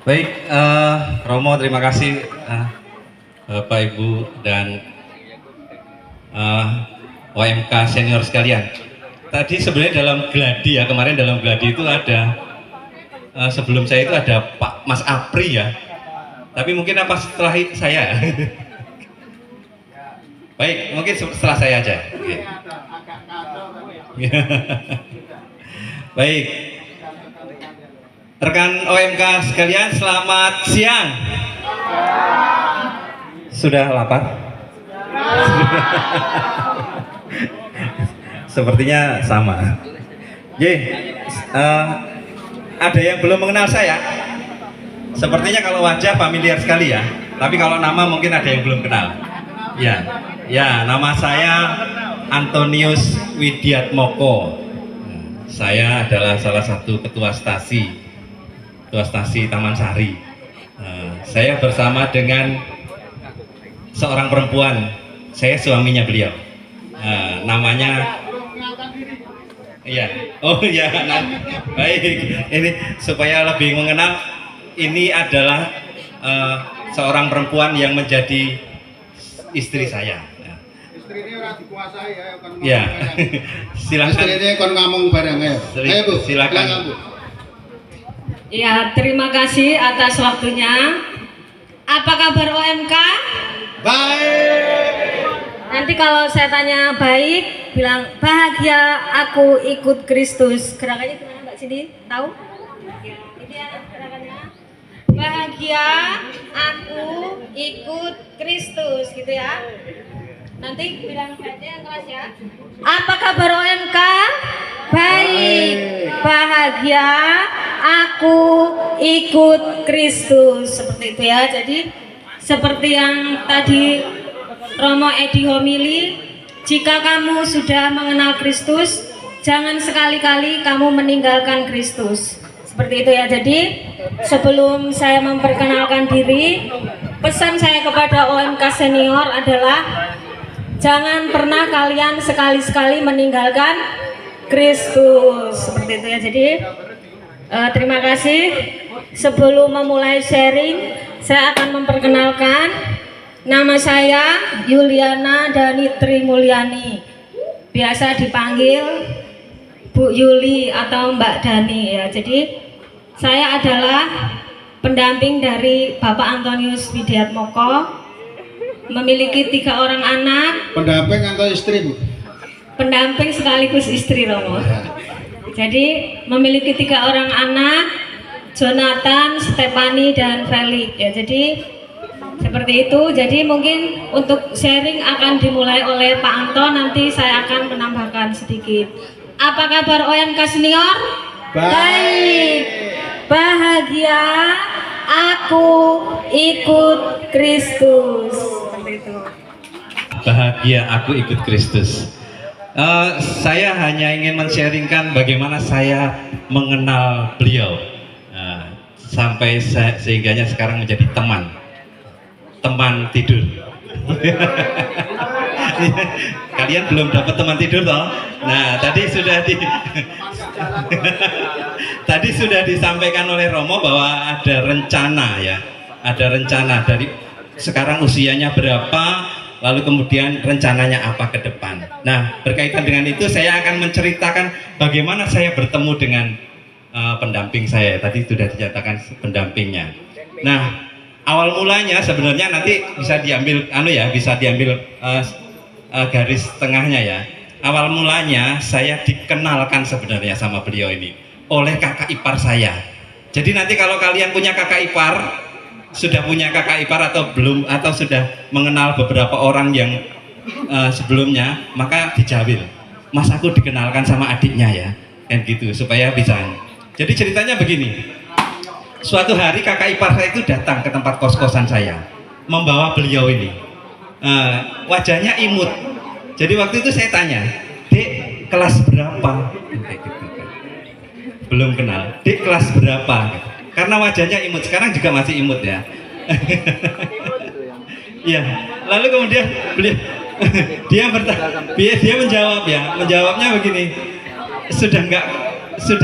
Baik, Romo, terima kasih Bapak Ibu dan OMK senior sekalian. Tadi sebenarnya dalam gladi ya, kemarin dalam gladi itu ada sebelum saya itu ada Pak Mas Apri ya. Tapi mungkin apa setelah saya? Baik, mungkin setelah saya aja. Oke. Baik. Rekan OMK sekalian, selamat siang. Sudah lapar? Sepertinya sama. Ada yang belum mengenal saya? Sepertinya kalau wajah familiar sekali ya. Tapi kalau nama mungkin ada yang belum kenal. Ya, nama saya Antonius Widiatmoko. Saya adalah salah satu ketua stasi Taman Sari. Saya bersama dengan seorang perempuan, saya suaminya beliau. Namanya, baik. Ini supaya lebih mengenal, ini adalah seorang perempuan yang menjadi istri saya. Istri ini orang dikuasai ya. Silakan. Istri ini kon ngomong bareng ya. Ayo Bu, silakan Bu. Ya, terima kasih atas waktunya. Apa kabar OMK? Baik. Nanti kalau saya tanya baik, bilang bahagia aku ikut Kristus. Gerakannya gimana Mbak Cindy? Tahu? Ya, ini ya gerakannya. Bahagia aku ikut Kristus, gitu ya. Nanti bilang saja yang keras ya. Apa kabar OMK? Baik. Bahagia aku ikut Kristus. Seperti itu ya. Jadi seperti yang tadi Romo Edi homili, jika kamu sudah mengenal Kristus, jangan sekali-kali kamu meninggalkan Kristus. Seperti itu ya. Jadi sebelum saya memperkenalkan diri, pesan saya kepada OMK senior adalah jangan pernah kalian sekali-sekali meninggalkan Kristus. Seperti itu ya. Jadi terima kasih. Sebelum memulai sharing, saya akan memperkenalkan nama saya Yuliana Dani Trimulyani. Biasa dipanggil Bu Yuli atau Mbak Dani ya. Jadi saya adalah pendamping dari Bapak Antonius Widiatmoko, memiliki 3 orang anak. Pendamping atau istri Bu? Pendamping sekaligus istri Romo. Jadi memiliki 3 orang anak, Jonathan, Stephanie, dan Felix ya. Jadi seperti itu. Jadi mungkin untuk sharing akan dimulai oleh Pak Anto. Nanti saya akan menambahkan sedikit. Apa kabar OMK senior? Baik. Bahagia aku ikut Kristus. Seperti itu. Bahagia aku ikut Kristus. Saya hanya ingin men-sharingkan bagaimana saya mengenal beliau sampai sehingganya sekarang menjadi teman tidur. Kalian belum dapat teman tidur toh? Nah, tadi sudah disampaikan oleh Romo bahwa ada rencana ya, ada rencana dari sekarang usianya berapa, lalu kemudian rencananya apa ke depan. Nah, berkaitan dengan itu saya akan menceritakan bagaimana saya bertemu dengan pendamping saya. Tadi sudah dinyatakan pendampingnya. Nah, awal mulanya sebenarnya nanti bisa diambil garis tengahnya ya. Awal mulanya saya dikenalkan sebenarnya sama beliau ini oleh kakak ipar saya. Jadi nanti kalau kalian punya kakak ipar, sudah punya kakak ipar atau belum, atau sudah mengenal beberapa orang yang sebelumnya, maka dijawil, Mas aku dikenalkan sama adiknya ya, kan gitu, supaya bisa. Jadi ceritanya begini, suatu hari kakak ipar saya itu datang ke tempat kos-kosan saya, membawa beliau ini. Wajahnya imut. Jadi waktu itu saya tanya, Dek kelas berapa? Belum kenal. Dek kelas berapa? Karena wajahnya imut, sekarang juga masih imut ya. Ya, lalu kemudian dia menjawab ya, menjawabnya begini, sudah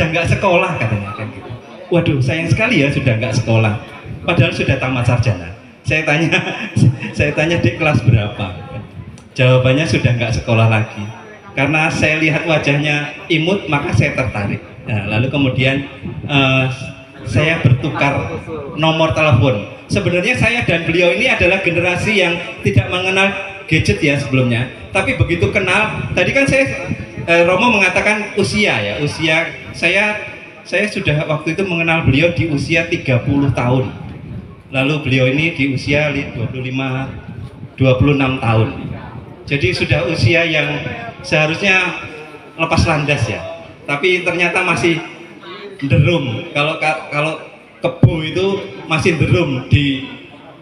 nggak sekolah katanya kan gitu. Waduh, sayang sekali ya sudah nggak sekolah. padahal sudah tamat sarjana. Saya tanya, saya tanya di kelas berapa? Jawabannya sudah nggak sekolah lagi. Karena saya lihat wajahnya imut, maka saya tertarik. Nah, lalu kemudian saya bertukar nomor telepon. Sebenarnya saya dan beliau ini adalah generasi yang tidak mengenal gadget ya sebelumnya. Tapi begitu kenal, tadi kan saya Romo mengatakan usia ya, usia saya sudah waktu itu mengenal beliau di usia 30 tahun. Lalu beliau ini di usia 26 tahun. Jadi sudah usia yang seharusnya lepas landas ya. Tapi ternyata masih derum. Kalau kebo itu masih derum di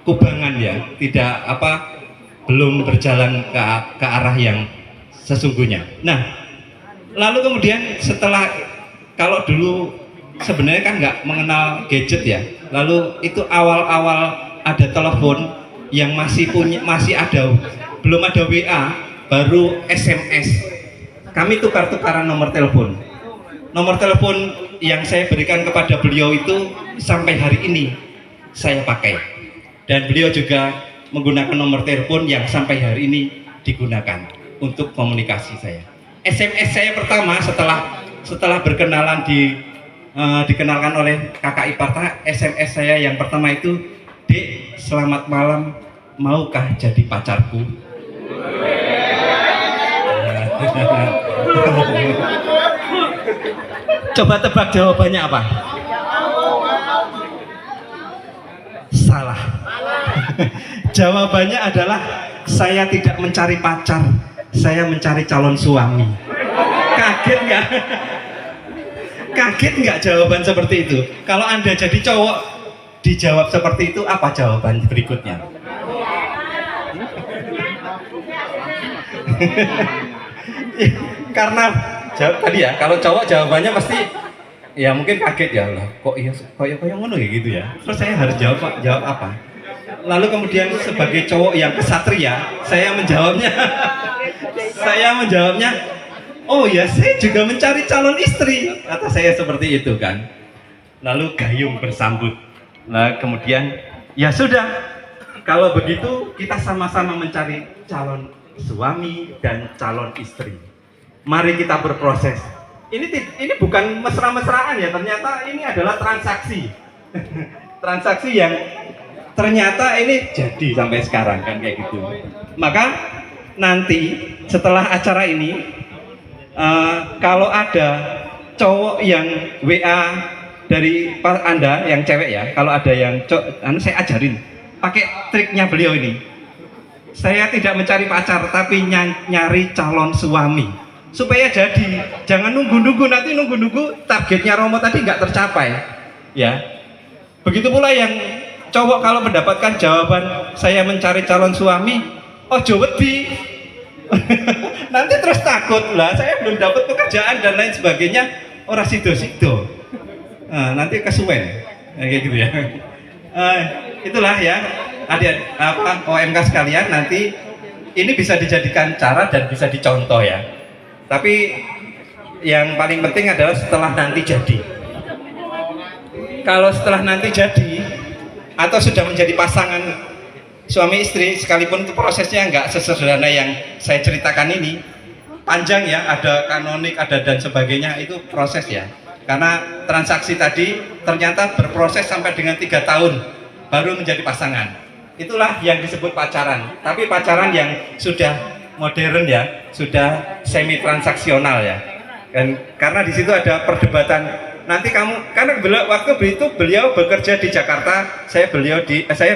kubangan ya. Tidak belum berjalan ke arah yang sesungguhnya. Nah, lalu kemudian setelah, kalau dulu sebenarnya kan nggak mengenal gadget ya, lalu itu awal-awal ada telepon yang masih ada, belum ada WA, baru SMS. Kami tukar-tukaran nomor telepon. Nomor telepon yang saya berikan kepada beliau itu sampai hari ini saya pakai, dan beliau juga menggunakan nomor telepon yang sampai hari ini digunakan untuk komunikasi saya. SMS saya pertama setelah berkenalan dikenalkan oleh kakak ipar, SMS saya yang pertama itu, "Dek, selamat malam, maukah jadi pacarku?" Coba tebak jawabannya apa? Salah. Jawabannya adalah, saya tidak mencari pacar, saya mencari calon suami. Kaget nggak? Kaget nggak jawaban seperti itu? Kalau Anda jadi cowok dijawab seperti itu, apa jawaban berikutnya? Karena tadi ya, kalau cowok jawabannya pasti ya mungkin kaget ya, lah kok iya kok ngono ya gitu ya. Terus saya harus jawab apa? Lalu kemudian sebagai cowok yang kesatria, saya menjawabnya oh ya, saya juga mencari calon istri, kata saya seperti itu kan. Lalu gayung bersambut. Nah kemudian ya sudah, kalau begitu kita sama-sama mencari calon suami dan calon istri. Mari kita berproses. Ini bukan mesra-mesraan ya, ternyata ini adalah transaksi. Transaksi yang ternyata ini jadi sampai sekarang kan kayak gitu. Maka nanti setelah acara ini, kalau ada cowok yang WA dari Anda yang cewek ya, kalau ada yang saya ajarin pakai triknya beliau ini. Saya tidak mencari pacar, tapi nyari calon suami supaya jadi. Jangan nunggu-nunggu, nanti nunggu-nunggu targetnya Romo tadi nggak tercapai ya. Begitu pula yang cowok kalau mendapatkan jawaban saya mencari calon suami, ojo wedi. Nanti terus takut lah, saya belum dapat pekerjaan dan lain sebagainya, ora sido-sido. Nanti kesuwen kayak gitu ya. Itulah ya OMK sekalian, nanti ini bisa dijadikan cara dan bisa dicontoh ya. Tapi yang paling penting adalah setelah nanti jadi. Kalau setelah nanti jadi atau sudah menjadi pasangan suami istri, sekalipun itu prosesnya nggak sesederhana yang saya ceritakan ini, panjang ya, ada kanonik, ada dan sebagainya, itu proses ya. Karena transaksi tadi ternyata berproses sampai dengan 3 tahun baru menjadi pasangan. Itulah yang disebut pacaran. Tapi pacaran yang sudah modern ya, sudah semi transaksional ya. Dan karena di situ ada perdebatan. Nanti kamu, karena waktu itu beliau bekerja di Jakarta, saya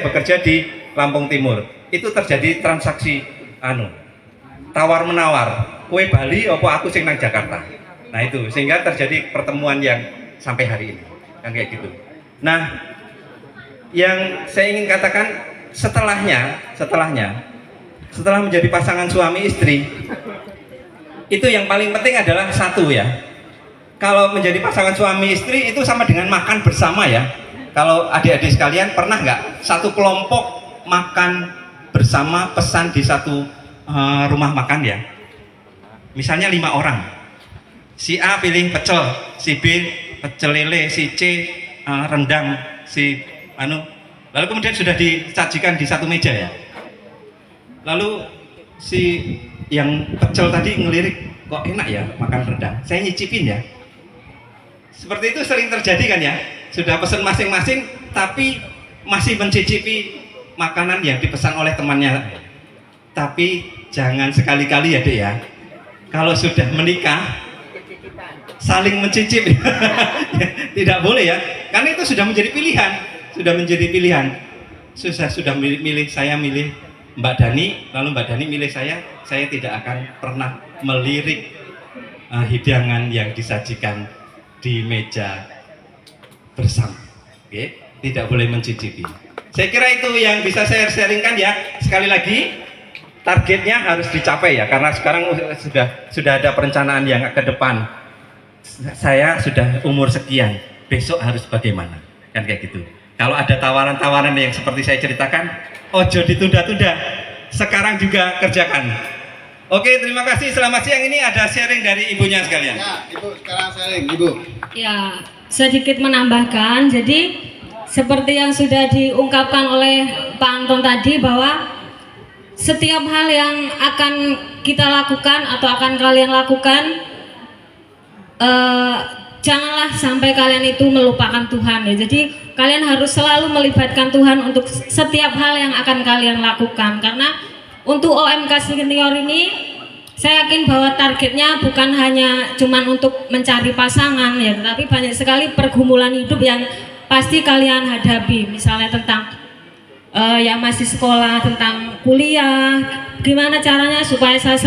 bekerja di Lampung Timur. Itu terjadi transaksi tawar menawar. Kue Bali opo aku sing nang Jakarta. Nah itu sehingga terjadi pertemuan yang sampai hari ini kan kayak gitu. Nah, yang saya ingin katakan setelah menjadi pasangan suami istri, itu yang paling penting adalah satu ya. Kalau menjadi pasangan suami istri itu sama dengan makan bersama ya. Kalau adik-adik sekalian pernah nggak satu kelompok makan bersama, pesan di satu rumah makan ya. Misalnya 5 orang. Si A pilih pecel, si B pecel lele, si C rendang, si Lalu kemudian sudah disajikan di satu meja ya. Lalu si yang pecel tadi ngelirik, kok enak ya makan rendang. Saya nyicipin ya. Seperti itu sering terjadi kan ya. Sudah pesan masing-masing tapi masih mencicipi makanan yang dipesan oleh temannya. Tapi jangan sekali-kali ya Dek ya. Kalau sudah menikah saling mencicip. Tidak boleh ya. Karena itu sudah menjadi pilihan. Sudah menjadi pilihan. Sudah milih, saya milih Mbak Dani, lalu Mbak Dani milih saya tidak akan pernah melirik hidangan yang disajikan di meja bersama. Oke, tidak boleh mencicipi. Saya kira itu yang bisa saya sharingkan ya. Sekali lagi, targetnya harus dicapai ya, karena sekarang sudah ada perencanaan yang ke depan. Saya sudah umur sekian, besok harus bagaimana? Kan kayak gitu. Kalau ada tawaran-tawaran yang seperti saya ceritakan, ojo ditunda-tunda, sekarang juga kerjakan. Oke, terima kasih. Selamat siang. Ini ada sharing dari ibunya sekalian. Ya, Ibu sekarang sharing, Ibu. Ya, sedikit menambahkan. Jadi seperti yang sudah diungkapkan oleh Pak Anton tadi, bahwa setiap hal yang akan kita lakukan atau akan kalian lakukan, janganlah sampai kalian itu melupakan Tuhan ya. Jadi kalian harus selalu melibatkan Tuhan untuk setiap hal yang akan kalian lakukan. Karena untuk OMK Senior ini, saya yakin bahwa targetnya bukan hanya cuman untuk mencari pasangan ya, tetapi banyak sekali pergumulan hidup yang pasti kalian hadapi. Misalnya tentang yang masih sekolah, tentang kuliah, gimana caranya supaya saya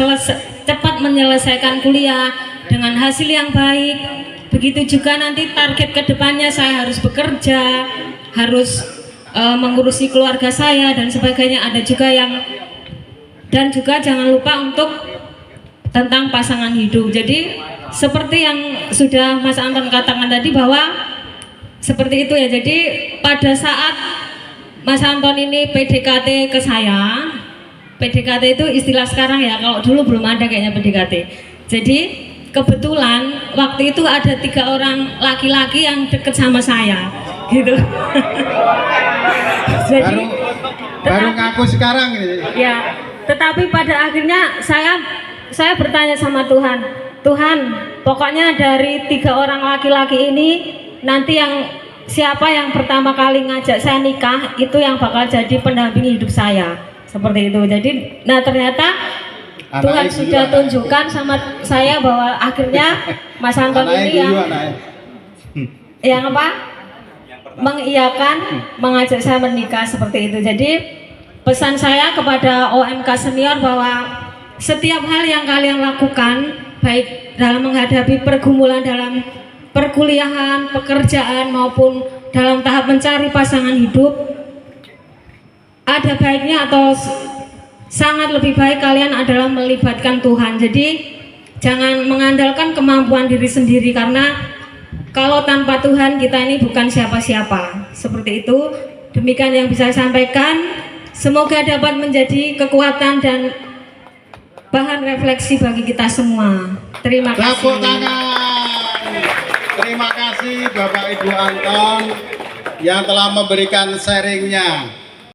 cepat menyelesaikan kuliah dengan hasil yang baik. Begitu juga nanti target kedepannya, saya harus bekerja, harus mengurusi keluarga saya dan sebagainya. Ada juga yang, dan juga jangan lupa untuk tentang pasangan hidup. Jadi seperti yang sudah Mas Anton katakan tadi, bahwa seperti itu ya. Jadi pada saat Mas Anton ini PDKT ke saya, PDKT itu istilah sekarang ya, kalau dulu belum ada kayaknya PDKT. Jadi kebetulan waktu itu ada 3 orang laki-laki yang deket sama saya, gitu. Jadi baru ngaku sekarang ini. ya, tetapi pada akhirnya saya bertanya sama Tuhan, Tuhan, pokoknya dari 3 orang laki-laki ini, nanti yang siapa yang pertama kali ngajak saya nikah, itu yang bakal jadi pendamping hidup saya. Seperti itu. Jadi, nah ternyata Tuhan sudah tunjukkan sama saya bahwa akhirnya Mas Anton ini yang apa? Mengiyakan, mengajak saya menikah, seperti itu. Jadi pesan saya kepada OMK Senior bahwa setiap hal yang kalian lakukan, baik dalam menghadapi pergumulan dalam perkuliahan, pekerjaan, maupun dalam tahap mencari pasangan hidup, ada baiknya atau sangat lebih baik kalian adalah melibatkan Tuhan. Jadi jangan mengandalkan kemampuan diri sendiri, karena kalau tanpa Tuhan kita ini bukan siapa-siapa. Seperti itu. Demikian yang bisa saya sampaikan. Semoga dapat menjadi kekuatan dan bahan refleksi bagi kita semua. Terima kasih. Tepuk tangan. Terima kasih Bapak Ibu Anton yang telah memberikan sharingnya.